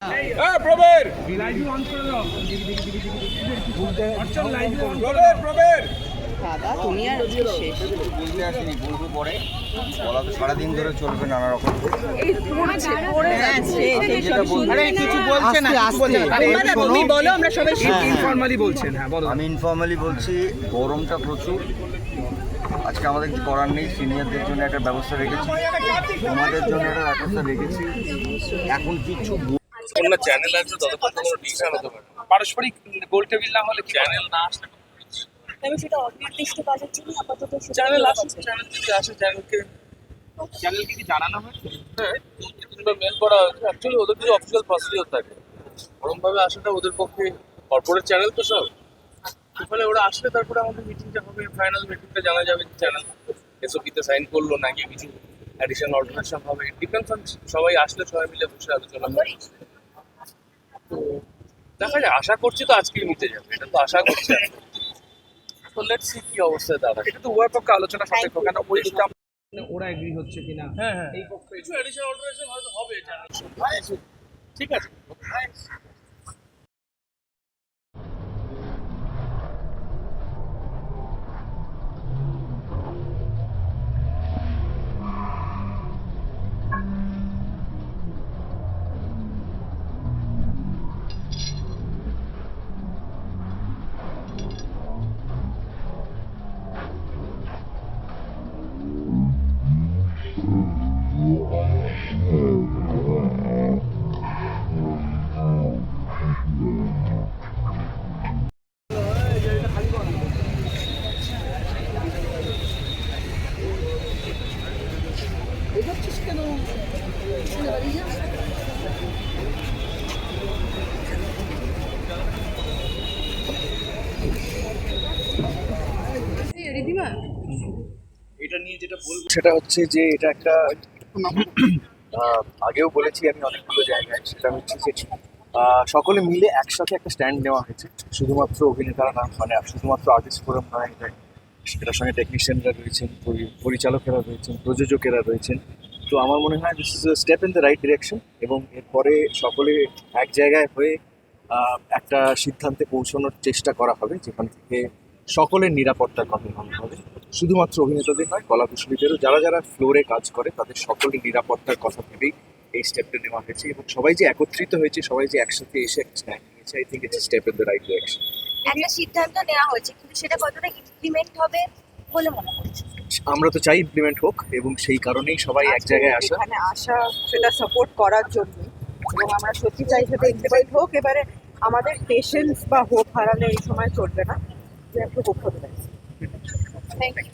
প্রবীর দাদা তুমি আর শেষ বুঝতে আসেনি, বলবো পরে। বলা তো সারাদিন ধরে চলবে নানা রকম। তুমি বলো, আমরা সবাই ইনফরমালি বলছেন। হ্যাঁ বলো। আমি ইনফর্মালি বলছি, গরমটা প্রচুর। আজকে আমাদের কিছু করার নেই, সিনিয়রদের জন্য একটা ব্যবস্থা রেখেছি, তোমাদের জন্য একটা ব্যবস্থা রেখেছি। এখন কিছু চ্যানেল আছে ততক্ষণ কোনো ডিসিশন হতে পারে পারস্পরিক গোল টেবিল না হলে চ্যানেল না আসলে তবে সেটা অনির্দিষ্ট কাজের জন্য আপাতত চ্যানেল আসে, চ্যানেল যদি আসে চ্যানেলকে কি জানানো হয়েছে? হ্যাঁ, কিংবা মেল করা হয়েছে। অ্যাকচুয়ালি ওদের কিছু অফিসিয়াল প্রসিডিওর থাকে, ওরকমভাবে আসাটা ওদের পক্ষে, কর্পোরেট চ্যানেল তো সব, ওখানে ওরা আসলে তারপরে আমাদের মিটিংটা হবে, ফাইনাল মিটিংটা জানা যাবে যে চ্যানেল এসওপিতে সাইন করলো নাকি কিছু অ্যাডিশনাল অল্টারনেশন হবে। ডিপেন্ডস অন সবাই আসলে সবাই মিলে বসে আলোচনা করে। তো দেখা যায়, আশা করছি তো আজকেই মিটে যাবে, এটা তো আশা করছি। তো লেটস সি কি অবস্থায় দাঁড়ায়। এটা তো উভয় পক্ষে আলোচনা সাপেক্ষ, কেন ওইটা ওরা এগ্রি হচ্ছে কিনা। হ্যাঁ হ্যাঁ, এই পক্ষে কিছু অ্যাডিশনাল অল্টারনেশন হয়তো হবে চ্যানেল। ঠিক আছে। এটা নিয়ে যেটা বলবো সেটা হচ্ছে যে এটা একটা আগেও বলেছি আমি অনেকগুলো জায়গায়, সেটা হচ্ছে যে সকলে মিলে একসাথে একটা স্ট্যান্ড নেওয়া হয়েছে। শুধুমাত্র অভিনেতারা না, মানে শুধুমাত্র আর্টিস্ট ফোরাম নয়, সেটার সঙ্গে টেকনিশিয়ানরা রয়েছেন, পরিচালকেরা রয়েছেন, প্রযোজকেরা রয়েছেন। তো আমার মনে হয় this is a step in the right direction, এবং এরপরে সকলে এক জায়গায় হয়ে একটা সিদ্ধান্তে পৌঁছানোর চেষ্টা করা হবে, যেখান থেকে সকলের নিরাপত্তার কথা ভাবা হবে। শুধুমাত্র অভিনেতাদের নয়, কলাকুশলীদেরও, যারা যারা ফ্লোরে কাজ করে তাদের সকলের নিরাপত্তার কথা ভেবেই এই স্টেপটা নেওয়া হয়েছে। এবং সবাই যে একত্রিত হয়েছে, সবাই যে একসাথে এসে একটা স্ট্যান্ড নিয়েছে, I think it's step in the right direction. একটা সিদ্ধান্ত নেওয়া হয়েছে, কিন্তু সেটা কতটা ইমপ্লিমেন্ট হবে বলে মনে করছে? আমরা তো চাই ইমপ্লিমেন্ট হোক, এবং সেই কারণেই সবাই এক জায়গায় আসা। এখানে আসা সেটা সাপোর্ট করার জন্য, এবং আমরা সত্যি চাই সেটা ইমপ্লিমেন্ট হোক। এবারে আমাদের পেশেন্স বা হোপ হারালে এই সময় চলবে না, যে একটু হোপ হতে পারে। Thank you.